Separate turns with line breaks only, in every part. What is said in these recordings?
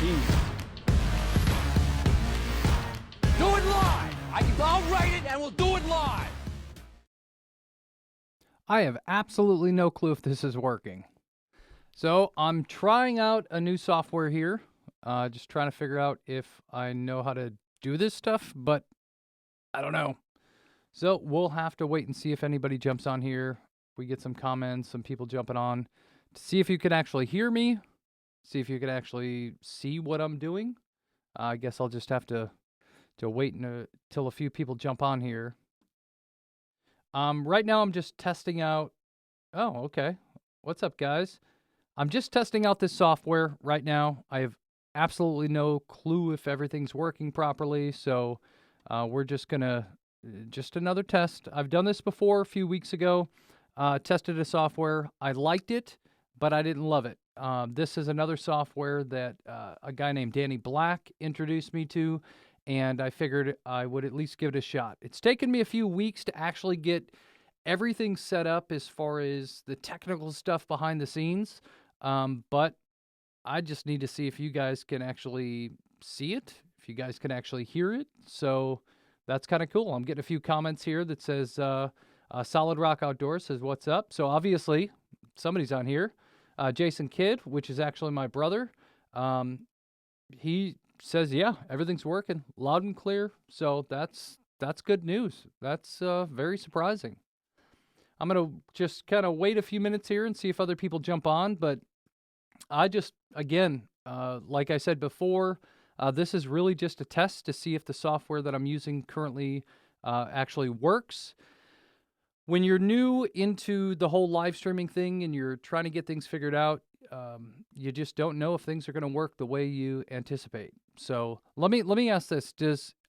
Genius. Do it live! I'll write it and we'll do it live!
I have absolutely no clue if this is working. So I'm trying out a new software here. Just trying to figure out if I know how to do this stuff, but I don't know. So we'll have to wait and see if anybody jumps on here. We get some comments, some people jumping on to see if you can actually hear me, see if you can actually see what I'm doing. I guess I'll just have to wait till a few people jump on here. Right now I'm just testing out. Oh, okay. What's up, guys? I'm just testing out this software right now. I have absolutely no clue if everything's working properly, so we're just gonna just another test. I've done this before a few weeks ago. Tested a software. I liked it, but I didn't love it. This is another software that a guy named Danny Black introduced me to, and I figured I would at least give it a shot. It's taken me a few weeks to actually get everything set up as far as the technical stuff behind the scenes, but I just need to see if you guys can actually see it, if you guys can actually hear it. So that's kind of cool. I'm getting a few comments here that says Solid Rock Outdoors says, what's up? So obviously somebody's on here. Jason Kidd, which is actually my brother, he says, yeah, everything's working loud and clear. So that's good news. That's very surprising. I'm going to just kind of wait a few minutes here and see if other people jump on. But I just, again, like I said before, this is really just a test to see if the software that I'm using currently actually works. When you're new into the whole live streaming thing and you're trying to get things figured out, you just don't know if things are going to work the way you anticipate. So let me ask this.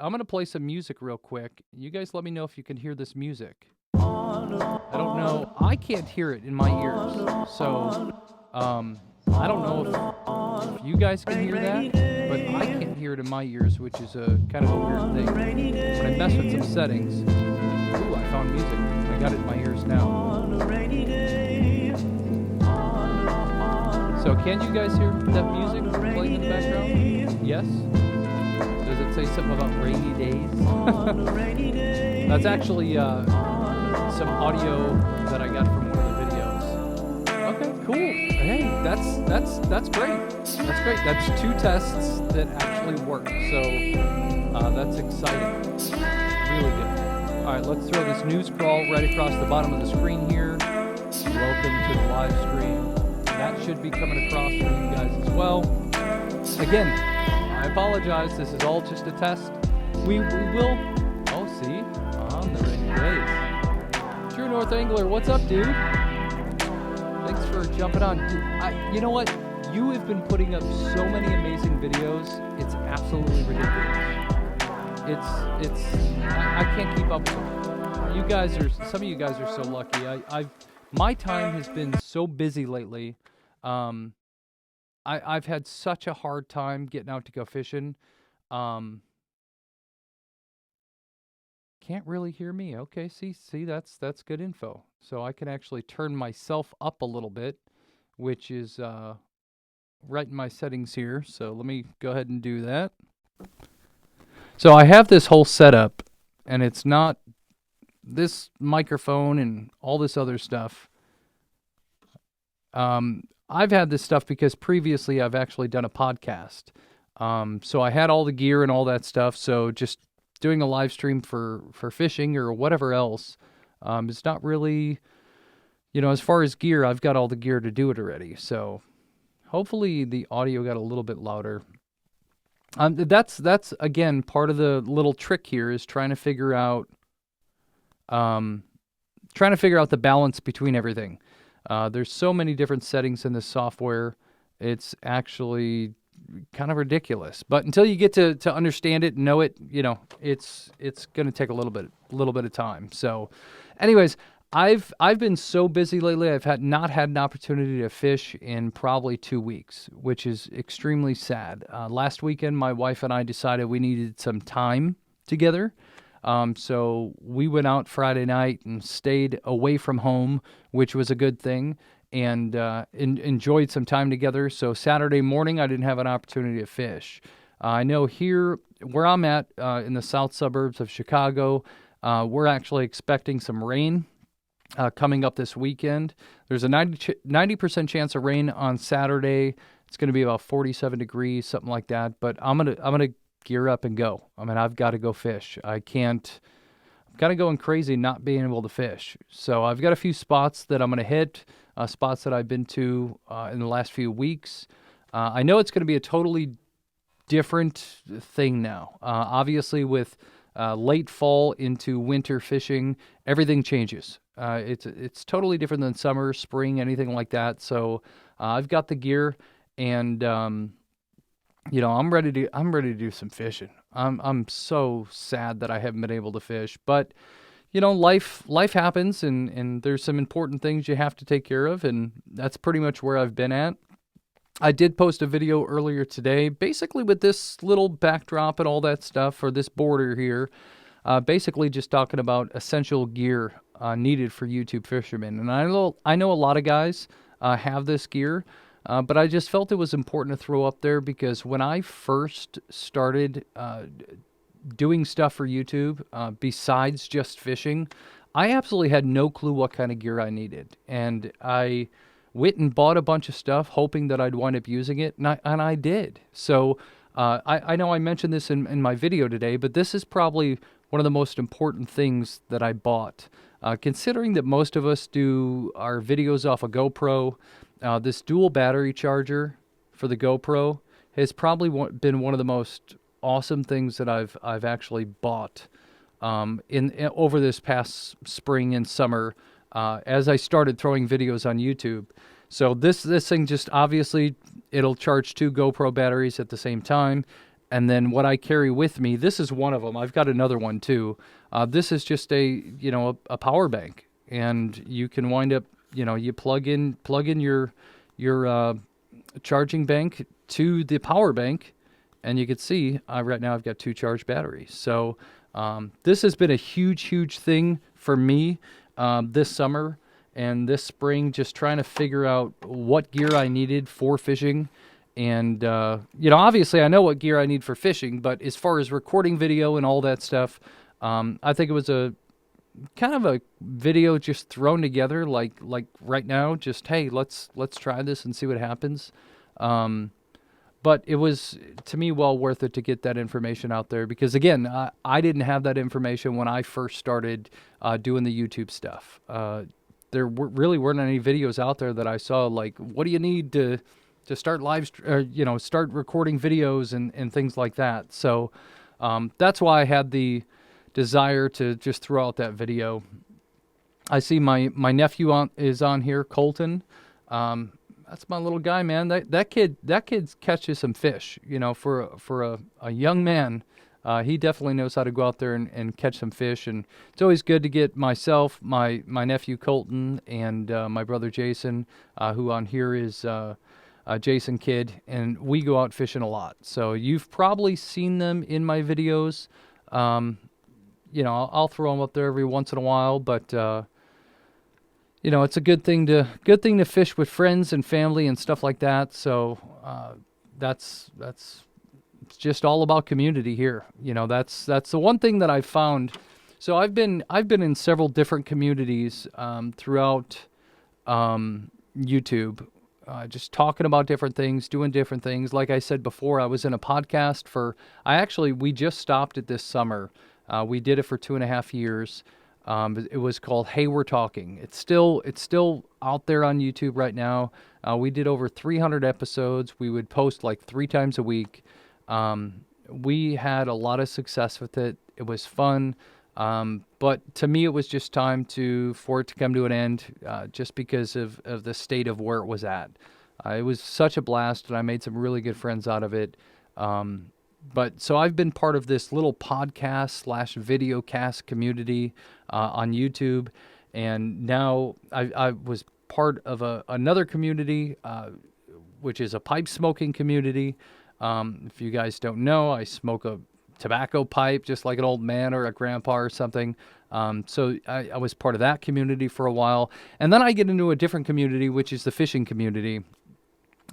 I'm going to play some music real quick. You guys let me know if you can hear this music. I don't know. I can't hear it in my ears. So I don't know if you guys can hear that, but I can't hear it in my ears, which is a kind of a weird thing. When I mess with some settings, ooh, I found music. I got it in my ears now. So can you guys hear that music playing in the background? Yes? Does it say something about rainy days? That's actually some audio that I got from one of the videos. Okay, cool. Hey, that's great. That's great. That's two tests that actually work. So that's exciting. Really good. All right, let's throw this news crawl right across the bottom of the screen here. Welcome to the live stream. That should be coming across for you guys as well. Again, I apologize. This is all just a test. We will. Oh, see, on the rainy days. True North Angler, what's up, dude? Thanks for jumping on. Dude, you know what? You have been putting up so many amazing videos. It's absolutely ridiculous. I can't keep up with it. You guys are, some of you guys are so lucky. My time has been so busy lately. I've had such a hard time getting out to go fishing. Can't really hear me. Okay, see, that's good info. So I can actually turn myself up a little bit, which is right in my settings here. So let me go ahead and do that. So I have this whole setup, and it's not this microphone and all this other stuff. I've had this stuff because previously I've actually done a podcast. So I had all the gear and all that stuff. So just doing a live stream for fishing or whatever else, it's not really, as far as gear, I've got all the gear to do it already. So hopefully the audio got a little bit louder. That's again, part of the little trick here is trying to figure out the balance between everything. There's so many different settings in this software. It's actually kind of ridiculous. But until you get to understand it and know it, it's going to take a little bit of time. So anyways, I've been so busy lately. I've not had an opportunity to fish in probably 2 weeks, which is extremely sad. Last weekend, my wife and I decided we needed some time together. So we went out Friday night and stayed away from home, which was a good thing. and enjoyed some time together. So Saturday morning, I didn't have an opportunity to fish. I know here where I'm at in the south suburbs of Chicago, we're actually expecting some rain coming up this weekend. There's a 90% chance of rain on Saturday. It's going to be about 47 degrees, something like that. But I'm gonna gear up and go. I mean, I've got to go fish. I can't. I'm kind of going crazy not being able to fish. So I've got a few spots that I'm going to hit, spots that I've been to in the last few weeks. I know it's going to be a totally different thing now. Obviously, with late fall into winter fishing, everything changes. It's totally different than summer, spring, anything like that. So I've got the gear, and I'm ready to do some fishing. I'm so sad that I haven't been able to fish, but life happens, and there's some important things you have to take care of, and that's pretty much where I've been at. I did post a video earlier today, basically with this little backdrop and all that stuff, or this border here, basically just talking about essential gear needed for YouTube fishermen. And I know a lot of guys have this gear, but I just felt it was important to throw up there because when I first started doing stuff for YouTube, besides just fishing, I absolutely had no clue what kind of gear I needed. And I went and bought a bunch of stuff hoping that I'd wind up using it, and I did. So I know I mentioned this in my video today, but this is probably one of the most important things that I bought. Considering that most of us do our videos off a GoPro, this dual battery charger for the GoPro has probably been one of the most awesome things that I've actually bought in over this past spring and summer as I started throwing videos on YouTube. So this thing just obviously it'll charge 2 GoPro batteries at the same time. And then what I carry with me, this is one of them. I've got another one too. This is just a power bank, and you can wind up, you plug in your charging bank to the power bank, and you can see right now I've got 2 charged batteries. So this has been a huge thing for me this summer and this spring, just trying to figure out what gear I needed for fishing. And, obviously I know what gear I need for fishing, but as far as recording video and all that stuff, I think it was a kind of a video just thrown together like right now, just, hey, let's try this and see what happens. But it was, to me, well worth it to get that information out there because, again, I didn't have that information when I first started doing the YouTube stuff. There really weren't any videos out there that I saw, like, what do you need to start start recording videos and things like that. So that's why I had the desire to just throw out that video. I see my nephew is on here, Colton. That's my little guy, man. That kid catches some fish. For a young man, he definitely knows how to go out there and catch some fish. And it's always good to get myself, my nephew Colton, and my brother Jason, who on here is Jason Kidd, and we go out fishing a lot. So you've probably seen them in my videos. I'll throw them up there every once in a while, but it's a good thing to fish with friends and family and stuff like that. So that's it's just all about community here. That's the one thing that I've found. So I've been in several different communities throughout YouTube. Just talking about different things, doing different things. Like I said before, I was in a podcast we just stopped it this summer. We did it for 2.5 years. It was called Hey, We're Talking. It's still out there on YouTube right now. We did over 300 episodes. We would post like 3 times a week. We had a lot of success with it. It was fun. But to me, it was just time for it to come to an end, just because of the state of where it was at. It was such a blast, and I made some really good friends out of it. But so I've been part of this little podcast/video cast community on YouTube, and now I was part of another community, which is a pipe smoking community. If you guys don't know, I smoke a tobacco pipe, just like an old man or a grandpa or something. So I was part of that community for a while. And then I get into a different community, which is the fishing community.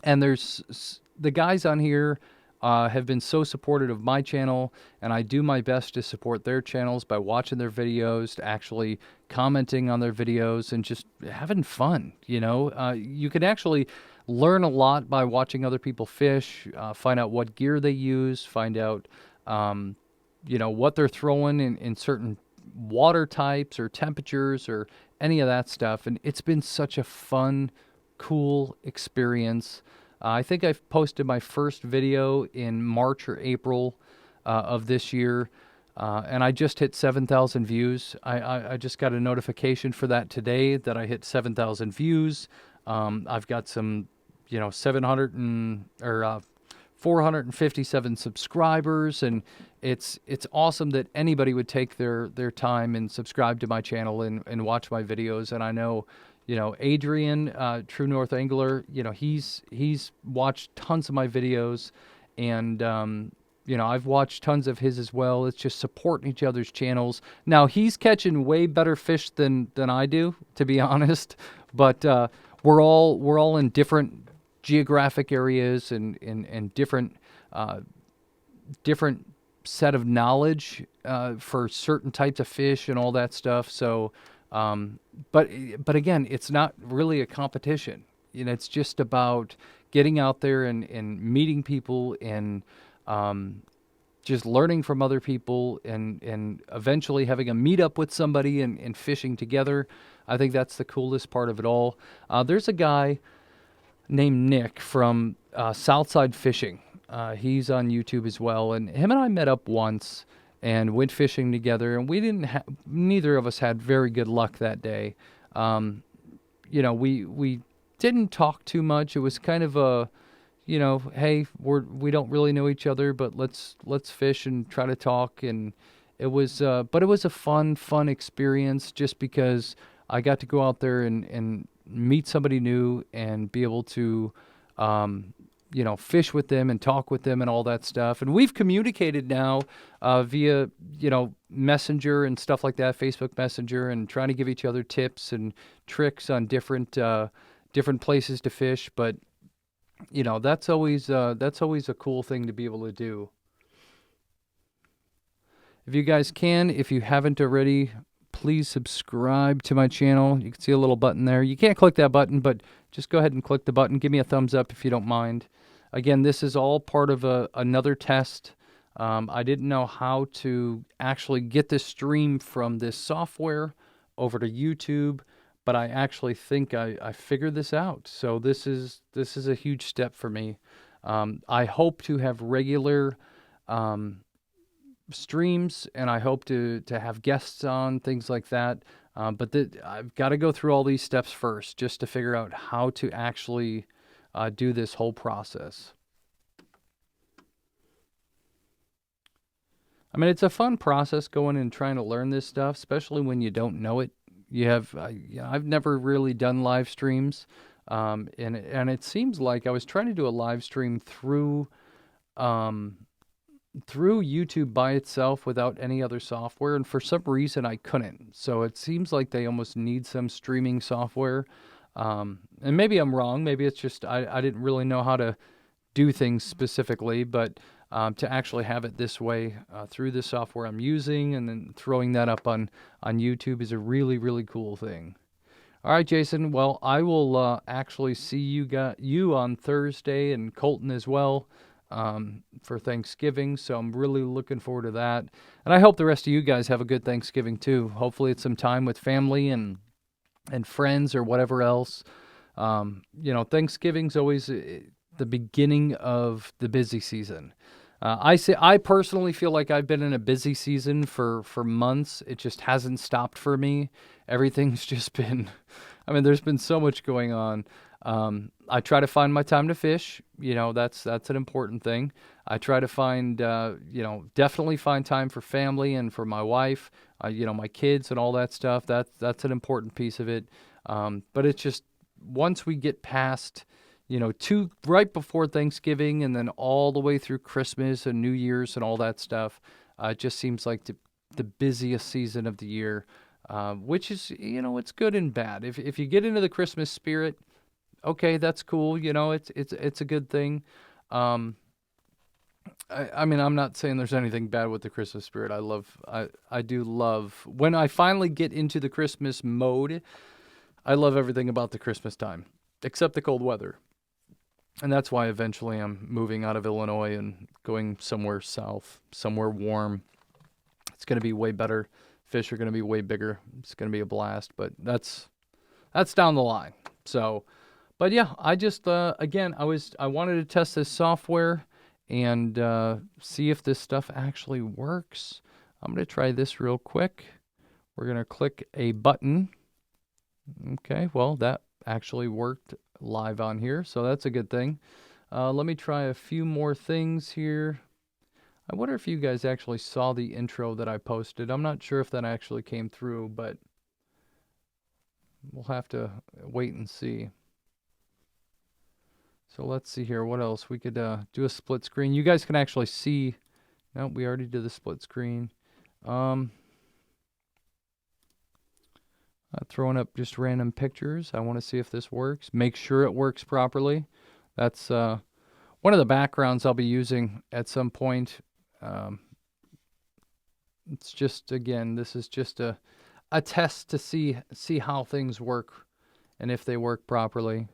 And the guys on here have been so supportive of my channel, and I do my best to support their channels by watching their videos, to actually commenting on their videos, and just having fun. You can actually learn a lot by watching other people fish, find out what gear they use, find out what they're throwing in certain water types or temperatures or any of that stuff. And it's been such a fun, cool experience. I think I've posted my first video in March or April of this year, and I just hit 7,000 views. I just got a notification for that today that I hit 7,000 views. I've got some, 457 subscribers, and it's awesome that anybody would take their time and subscribe to my channel and watch my videos. And I know, Adrian, True North Angler, he's watched tons of my videos, and I've watched tons of his as well. It's just supporting each other's channels. Now, he's catching way better fish than I do, to be honest, but we're all in different geographic areas and different set of knowledge for certain types of fish and all that stuff. So, but again, it's not really a competition. It's just about getting out there and meeting people and just learning from other people and eventually having a meetup with somebody and fishing together. I think that's the coolest part of it all. There's a guy named Nick from Southside Fishing. He's on YouTube as well, and him and I met up once and went fishing together, and neither of us had very good luck that day. We didn't talk too much. It was kind of a, hey, we don't really know each other, but let's fish and try to talk. And it was, but it was a fun experience, just because I got to go out there and meet somebody new and be able to, fish with them and talk with them and all that stuff. And we've communicated now via, Messenger and stuff like that, Facebook Messenger, and trying to give each other tips and tricks on different places to fish. But, that's always a cool thing to be able to do. If you guys if you haven't already, please subscribe to my channel. You can see a little button there. You can't click that button, but just go ahead and click the button. Give me a thumbs up if you don't mind. Again, this is all part of another test. I didn't know how to actually get this stream from this software over to YouTube, but I actually think I figured this out. So this is a huge step for me. I hope to have regular streams, and I hope to have guests on, things like that. But I've got to go through all these steps first, just to figure out how to actually do this whole process. I mean, it's a fun process going and trying to learn this stuff, especially when you don't know it. I've never really done live streams, and it seems like I was trying to do a live stream through YouTube by itself without any other software, and for some reason I couldn't. So it seems like they almost need some streaming software. And maybe I'm wrong. Maybe it's just I didn't really know how to do things specifically, but to actually have it this way through the software I'm using and then throwing that up on YouTube is a really, really cool thing. All right, Jason. Well, I will actually see you on Thursday, and Colton as well, for Thanksgiving. So I'm really looking forward to that. And I hope the rest of you guys have a good Thanksgiving too. Hopefully it's some time with family and friends or whatever else. Thanksgiving's always the beginning of the busy season. I personally feel like I've been in a busy season for months. It just hasn't stopped for me. Everything's just been, there's been so much going on. I try to find my time to fish. That's an important thing. I try to find, definitely find time for family and for my wife, my kids and all that stuff. That's an important piece of it. But it's just, once we get past, right before Thanksgiving and then all the way through Christmas and New Year's and all that stuff. It just seems like the busiest season of the year, which is, it's good and bad. If you get into the Christmas spirit, okay, that's cool. It's a good thing. I mean, I'm not saying there's anything bad with the Christmas spirit. I do love when I finally get into the Christmas mode. I love everything about the Christmas time, except the cold weather. And that's why eventually I'm moving out of Illinois and going somewhere south, somewhere warm. It's going to be way better. Fish are going to be way bigger. It's going to be a blast, but that's down the line. So, but yeah, I just, again, I wanted to test this software and see if this stuff actually works. I'm going to try this real quick. We're going to click a button. Okay, well, that actually worked live on here, so that's a good thing. Let me try a few more things here. I wonder if you guys actually saw the intro that I posted. I'm not sure if that actually came through, but we'll have to wait and see. So let's see here. What else? We could do a split screen. You guys can actually see. No, we already did the split screen. Throwing up just random pictures. I want to see if this works. Make sure it works properly. That's one of the backgrounds I'll be using at some point. It's just, again, this is just a test to see how things work and if they work properly.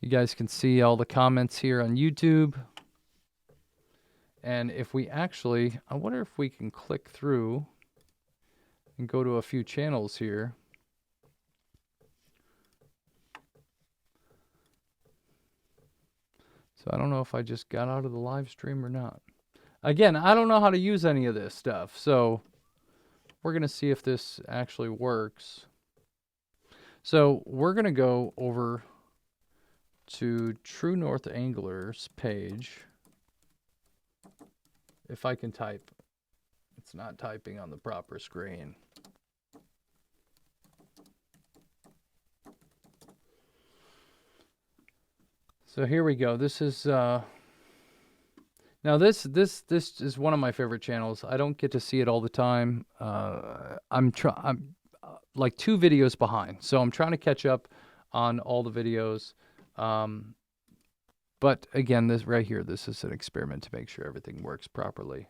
You guys can see all the comments here on YouTube. And if we actually, I wonder if we can click through and go to a few channels here. So I don't know if I just got out of the live stream or not. Again, I don't know how to use any of this stuff. So we're going to see if this actually works. So we're going to go over to True North Angler's page. If I can type. It's not typing on the proper screen. So here we go. This is now this is one of my favorite channels. I don't get to see it all the time. I'm like 2 videos behind, so I'm trying to catch up on all the videos. But again, this right here, this is an experiment to make sure everything works properly.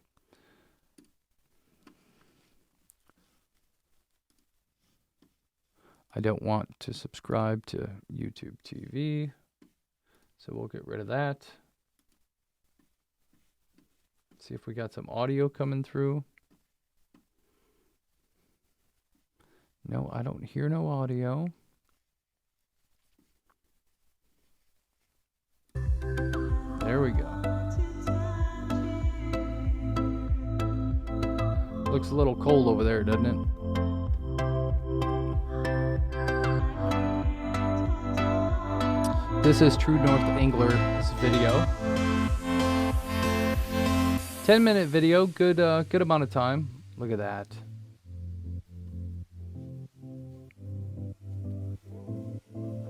I don't want to subscribe to YouTube TV. So we'll get rid of that. See if we got some audio coming through. No, I don't hear no audio. There we go. Looks a little cold over there, doesn't it? This is True North Angler's video. 10-minute video, good amount of time. Look at that.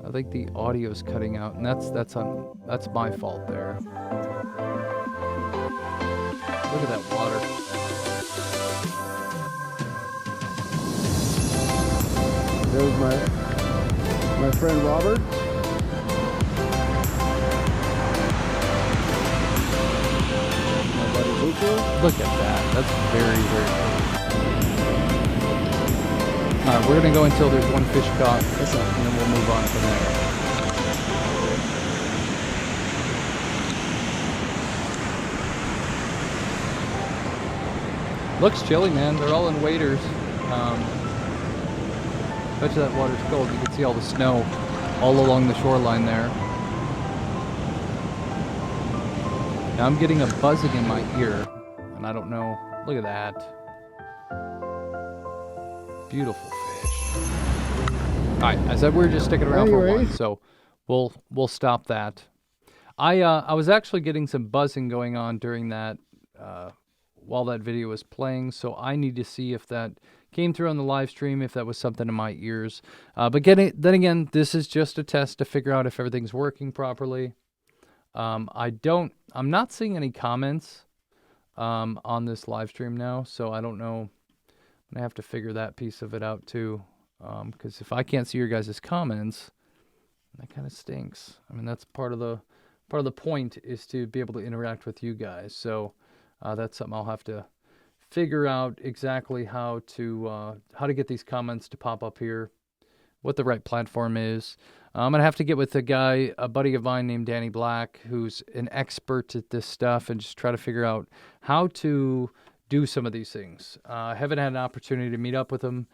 I think the audio's cutting out, and that's my fault there. Look at that water.
There's my friend Robert.
Look at that. That's very, very cool. Alright, we're going to go until there's one fish caught, and then we'll move on from there. Looks chilly, man. They're all in waders. Bet you that water's cold. You can see all the snow all along the shoreline there. Now I'm getting a buzzing in my ear, and I don't know. Look at that. Beautiful fish. Alright, I said we were just sticking around for a while, so we'll stop that. I was actually getting some buzzing going on during that while that video was playing, so I need to see if that came through on the live stream, if that was something in my ears. But then again, this is just a test to figure out if everything's working properly. I'm not seeing any comments on this live stream now, so I don't know. I'm gonna have to figure that piece of it out too, because if I can't see your guys' comments, that kind of stinks. I mean, that's part of the point is to be able to interact with you guys. So that's something I'll have to figure out exactly how to get these comments to pop up here, what the right platform is. I'm gonna have to get with a buddy of mine named Danny Black, who's an expert at this stuff, and just try to figure out how to do some of these things. I haven't had an opportunity to meet up with him.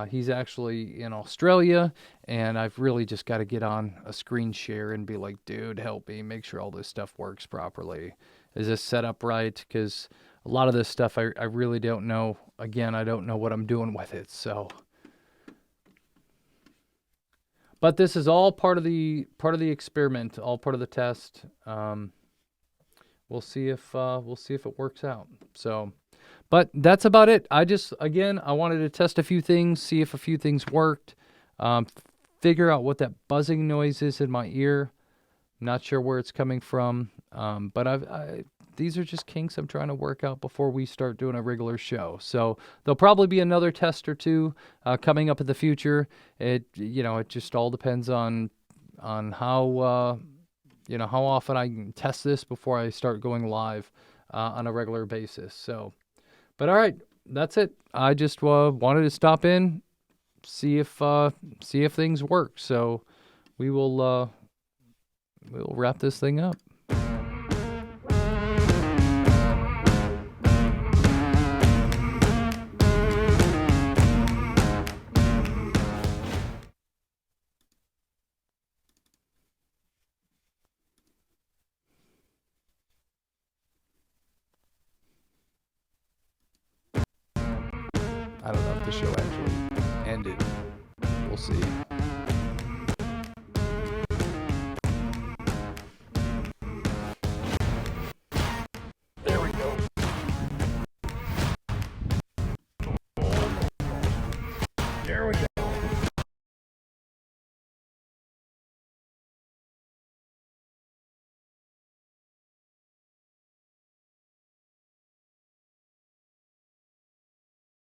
He's actually in Australia, and I've really just got to get on a screen share and be like, dude, help me, make sure all this stuff works properly. Is this set up right? Because a lot of this stuff I really don't know. Again, I don't know what I'm doing with it, so. But this is all part of the experiment, all part of the test. We'll see if it works out. So, but that's about it. I wanted to test a few things, see if a few things worked, figure out what that buzzing noise is in my ear. Not sure where it's coming from, but these are just kinks I'm trying to work out before we start doing a regular show. So there'll probably be another test or two coming up in the future. It just all depends on how how often I can test this before I start going live on a regular basis. So, but all right, that's it. I just wanted to stop in, see if things work. So we will we'll wrap this thing up. I don't know if the show actually ended. We'll see.